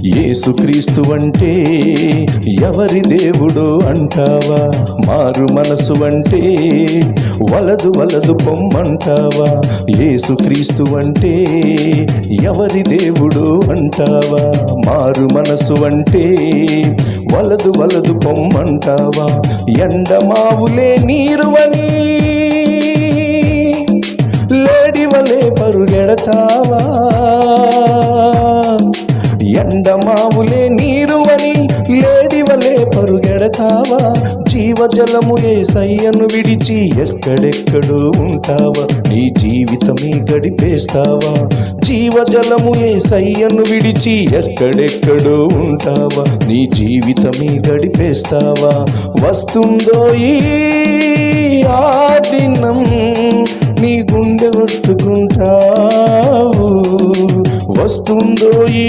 యేసుక్రీస్తు అంటే ఎవరి దేవుడు అంటావా? మారు మనసు అంటే వలదు వలదు పొమ్మంటావా? యేసుక్రీస్తు అంటే ఎవరి దేవుడు అంటావా? మారు మనసు అంటే వలదు వలదు పొమ్మంటావా? ఎండమావులే నీరువని లేడివలే పరుగెడతావా? ఎండమావులే నీరువని లేడివలే పరుగెడతావా? జీవజలము యేసయ్యను విడిచి ఎక్కడెక్కడో ఉంటావా? నీ జీవితమే గడిపేస్తావా? జీవజలము యేసయ్యను విడిచి ఎక్కడెక్కడో ఉంటావా? నీ జీవితమే గడిపేస్తావా? వస్తుందో ఈ ఆ దినం నీ గుండె కొట్టుకుంటావు, వస్తుందో ఈ